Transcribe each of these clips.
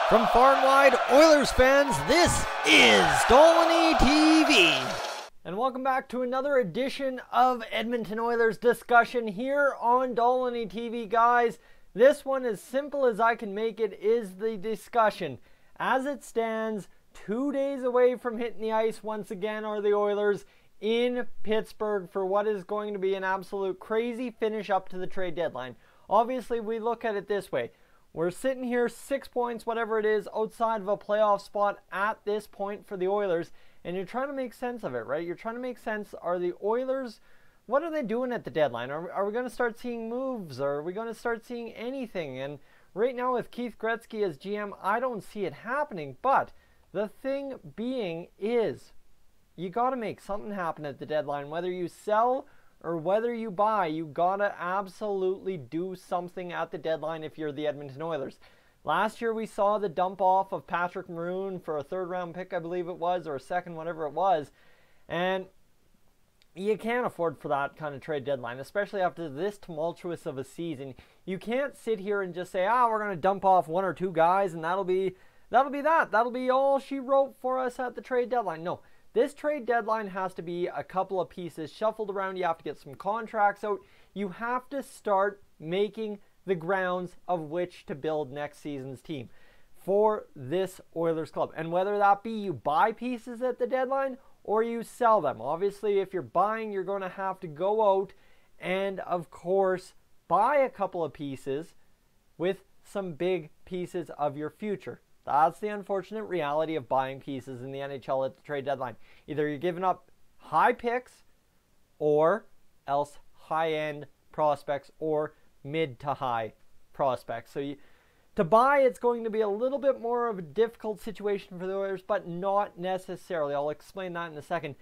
From far and wide, Oilers fans, this is Dolynny TV. And welcome back to another edition of Edmonton Oilers discussion here on Dolynny TV, guys. This one, as simple as I can make it, is the discussion. As it stands, 2 days away from hitting the ice once again are the Oilers in Pittsburgh for what is going to be an absolute crazy finish up to the trade deadline. Obviously, we look at it this way. We're sitting here 6 points, whatever it is, outside of a playoff spot at this point for the Oilers, and you're trying to make sense of it, right? You're trying to make sense. Are the Oilers, what are they doing at the deadline? Are we going to start seeing moves? Or are we going to start seeing anything? And right now with Keith Gretzky as GM, I don't see it happening. But the thing being is, you got to make something happen at the deadline. Whether you sell or whether you buy, you got to absolutely do something at the deadline if you're the Edmonton Oilers. Last year we saw the dump off of Patrick Maroon for a third-round pick, I believe it was, or a second, whatever it was. And you can't afford for that kind of trade deadline, especially after this tumultuous of a season. You can't sit here and just say, we're going to dump off one or two guys and that'll be that. That'll be all she wrote for us at the trade deadline. No. This trade deadline has to be a couple of pieces shuffled around. You have to get some contracts out. You have to start making the grounds of which to build next season's team for this Oilers club. And whether that be you buy pieces at the deadline or you sell them. Obviously, if you're buying, you're going to have to go out and, of course, buy a couple of pieces with some big pieces of your future. That's the unfortunate reality of buying pieces in the NHL at the trade deadline. Either you're giving up high picks or else high-end prospects or mid to high prospects. So to buy, it's going to be a little bit more of a difficult situation for the Oilers, but not necessarily. I'll explain that in a second.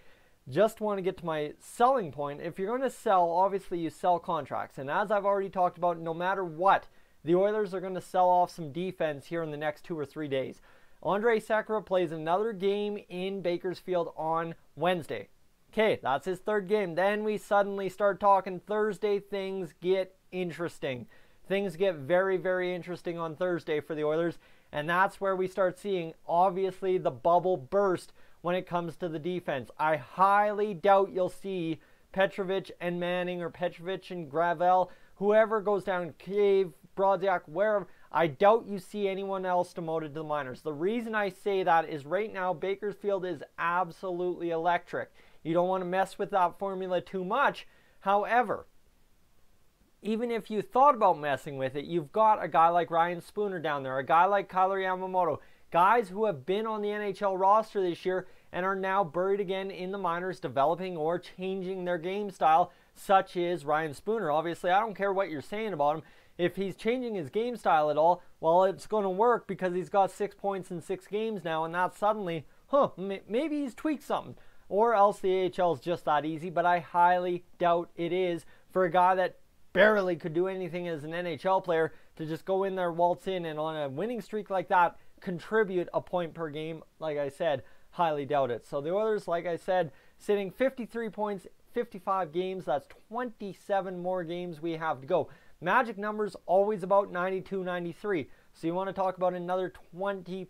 Just want to get to my selling point. If you're going to sell, obviously you sell contracts. And as I've already talked about, no matter what, the Oilers are going to sell off some defense here in the next 2 or 3 days. Andrej Sekera plays another game in Bakersfield on Wednesday. Okay, that's his third game. Then we suddenly start talking Thursday. Things get interesting. Things get very, very interesting on Thursday for the Oilers. And that's where we start seeing, obviously, the bubble burst when it comes to the defense. I highly doubt you'll see Petrovic and Manning or Petrovic and Gravel, whoever goes down, Cave, Brodziak, wherever. I doubt you see anyone else demoted to the minors. The reason I say that is right now Bakersfield is absolutely electric. You don't want to mess with that formula too much. However, even if you thought about messing with it, you've got a guy like Ryan Spooner down there, a guy like Kyler Yamamoto, guys who have been on the NHL roster this year and are now buried again in the minors, developing or changing their game style, such as Ryan Spooner. Obviously, I don't care what you're saying about him. If he's changing his game style at all, well, it's going to work because he's got 6 points in 6 games now, and that's suddenly, maybe he's tweaked something. Or else the AHL is just that easy, but I highly doubt it is for a guy that barely could do anything as an NHL player to just go in there, waltz in, and on a winning streak like that, contribute a point per game. Like I said, highly doubt it. So the Oilers, like I said, sitting 53 points, 55 games. That's 27 more games we have to go. Magic numbers always about 92, 93. So you want to talk about another 20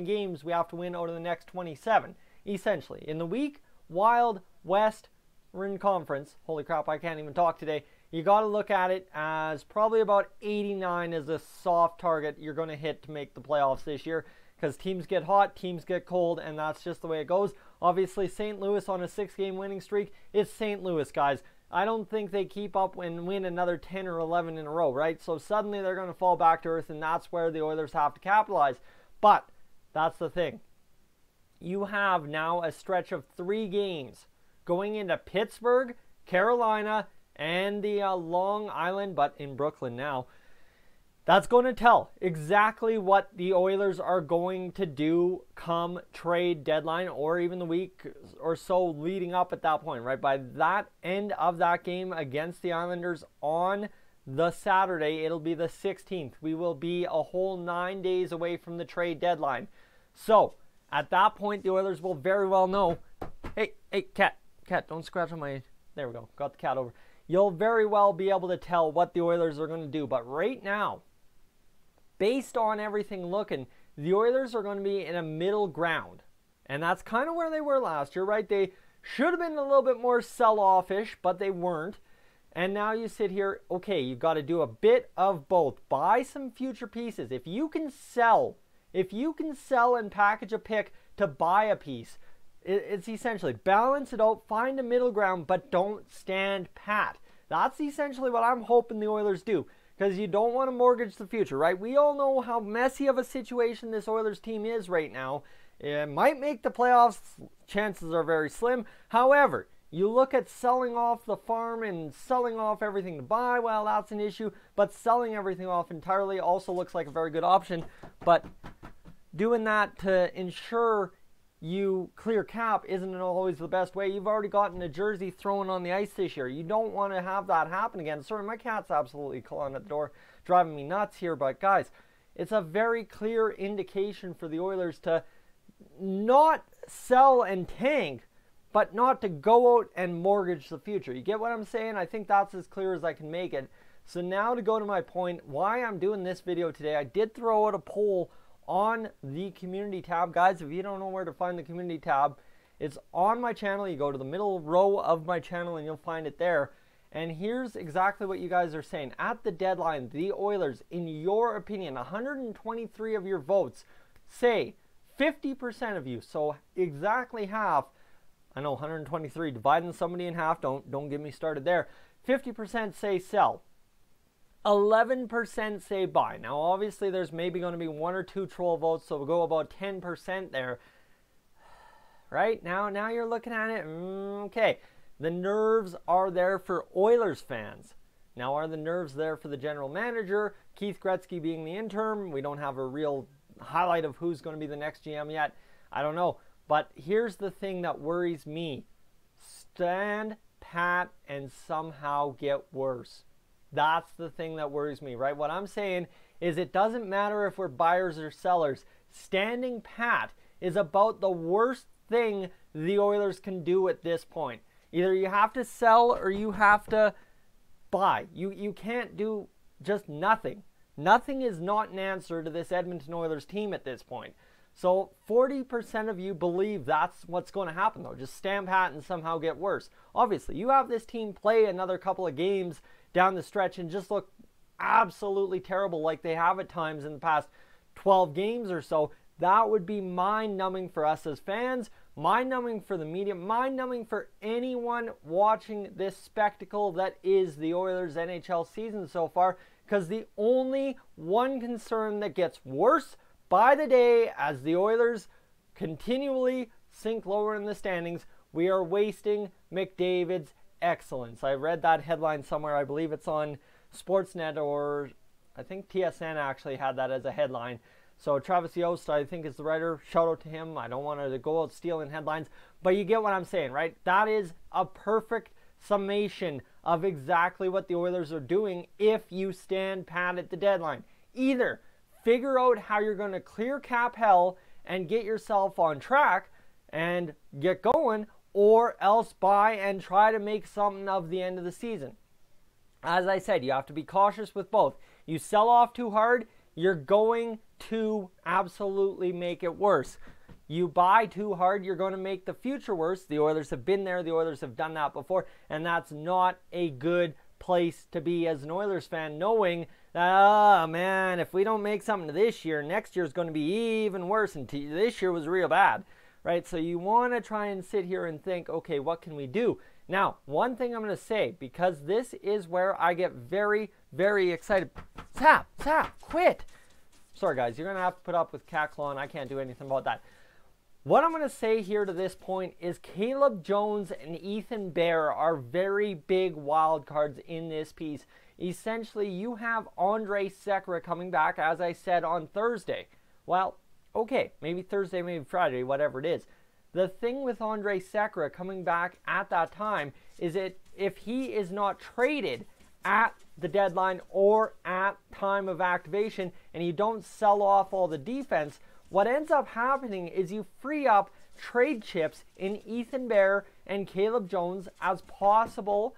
games we have to win out of the next 27, essentially. In the week, Wild, West, we're in conference. Holy crap, I can't even talk today. You got to look at it as probably about 89 is a soft target you're going to hit to make the playoffs this year, because teams get hot, teams get cold, and that's just the way it goes. Obviously, St. Louis on a 6-game winning streak. It's St. Louis, guys. I don't think they keep up and win another 10 or 11 in a row, right? So suddenly they're going to fall back to earth, and that's where the Oilers have to capitalize. But that's the thing. You have now a stretch of 3 games going into Pittsburgh, Carolina, and the Long Island, but in Brooklyn now. That's going to tell exactly what the Oilers are going to do come trade deadline, or even the week or so leading up at that point, right? By that end of that game against the Islanders on the Saturday, it'll be the 16th. We will be a whole 9 days away from the trade deadline. So at that point, the Oilers will very well know, hey, cat, don't scratch on my, there we go, got the cat over. You'll very well be able to tell what the Oilers are going to do. But right now, based on everything looking, the Oilers are going to be in a middle ground. And that's kind of where they were last year, right? They should have been a little bit more sell-off-ish, but they weren't. And now you sit here, okay, you've got to do a bit of both. Buy some future pieces. If you can sell and package a pick to buy a piece, it's essentially balance it out, find a middle ground, but don't stand pat. That's essentially what I'm hoping the Oilers do, because you don't want to mortgage the future, right? We all know how messy of a situation this Oilers team is right now. It might make the playoffs. Chances are very slim. However, you look at selling off the farm and selling off everything to buy, well, that's an issue. But selling everything off entirely also looks like a very good option. But doing that to ensure you clear cap isn't always the best way. You've already gotten a jersey thrown on the ice this year. You don't want to have that happen again. Sorry, my cat's absolutely clawing at the door, driving me nuts here. But guys, it's a very clear indication for the Oilers to not sell and tank, but not to go out and mortgage the future. You get what I'm saying? I think that's as clear as I can make it. So now to go to my point, why I'm doing this video today, I did throw out a poll on the community tab. Guys, if you don't know where to find the community tab, it's on my channel. You go to the middle row of my channel and you'll find it there. And here's exactly what you guys are saying. At the deadline, the Oilers, in your opinion, 123 of your votes say 50% of you, so exactly half. I know 123, dividing somebody in half, don't get me started there. 50% say sell. 11% say buy. Now, obviously, there's maybe going to be 1 or 2 troll votes, so we'll go about 10% there. Right? Now you're looking at it. Okay. The nerves are there for Oilers fans. Now, are the nerves there for the general manager? Keith Gretzky being the interim. We don't have a real highlight of who's going to be the next GM yet. I don't know. But here's the thing that worries me. Stand pat and somehow get worse. That's the thing that worries me, right? What I'm saying is it doesn't matter if we're buyers or sellers. Standing pat is about the worst thing the Oilers can do at this point. Either you have to sell or you have to buy. You can't do just nothing. Nothing is not an answer to this Edmonton Oilers team at this point. So 40% of you believe that's what's going to happen, though. Just stand pat and somehow get worse. Obviously, you have this team play another couple of games down the stretch and just look absolutely terrible like they have at times in the past 12 games or so. That would be mind-numbing for us as fans, mind-numbing for the media, mind-numbing for anyone watching this spectacle that is the Oilers NHL season so far, because the only one concern that gets worse by the day as the Oilers continually sink lower in the standings, we are wasting McDavid's excellence. I read that headline somewhere. I believe it's on Sportsnet, or I think TSN actually had that as a headline. So Travis Yost, I think, is the writer. Shout out to him. I don't want to go out stealing headlines, but you get what I'm saying, right? That is a perfect summation of exactly what the Oilers are doing if you stand pat at the deadline. Either figure out how you're going to clear cap hell and get yourself on track and get going, or else buy and try to make something of the end of the season. As I said, you have to be cautious with both. You sell off too hard, you're going to absolutely make it worse. You buy too hard, you're going to make the future worse. The Oilers have been there. The Oilers have done that before, and that's not a good place to be as an Oilers fan, knowing that, oh man, if we don't make something this year, next year's going to be even worse, and this year was real bad, right? So you want to try and sit here and think, okay, what can we do? Now, one thing I'm going to say, because this is where I get very, very excited. Sap, quit. Sorry, guys, you're going to have to put up with cat clawing. I can't do anything about that. What I'm going to say here to this point is Caleb Jones and Ethan Bear are very big wild cards in this piece. Essentially, you have Andrej Sekera coming back, as I said, on Thursday. Well, okay, maybe Thursday, maybe Friday, whatever it is. The thing with Andrej Sekera coming back at that time is that if he is not traded at the deadline or at time of activation and you don't sell off all the defense, what ends up happening is you free up trade chips in Ethan Bear and Caleb Jones as possible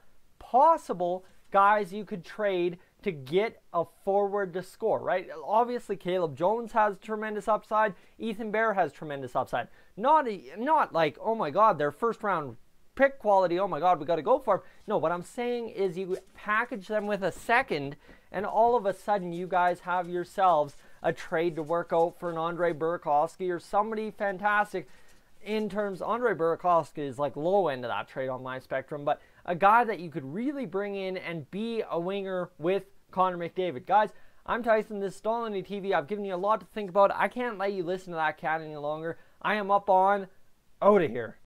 guys you could trade to get a forward to score, right? Obviously, Caleb Jones has tremendous upside. Ethan Bear has tremendous upside. Not like, oh my God, they're first round pick quality, oh my God, we got to go for him. No, what I'm saying is you package them with a second, and all of a sudden you guys have yourselves a trade to work out for an Andre Burakovsky or somebody fantastic. In terms, Andre Burakovsky is like low end of that trade on my spectrum, but a guy that you could really bring in and be a winger with Connor McDavid. Guys, I'm Tyson. This is Dolynny TV. I've given you a lot to think about. I can't let you listen to that cat any longer. I am up on out of here.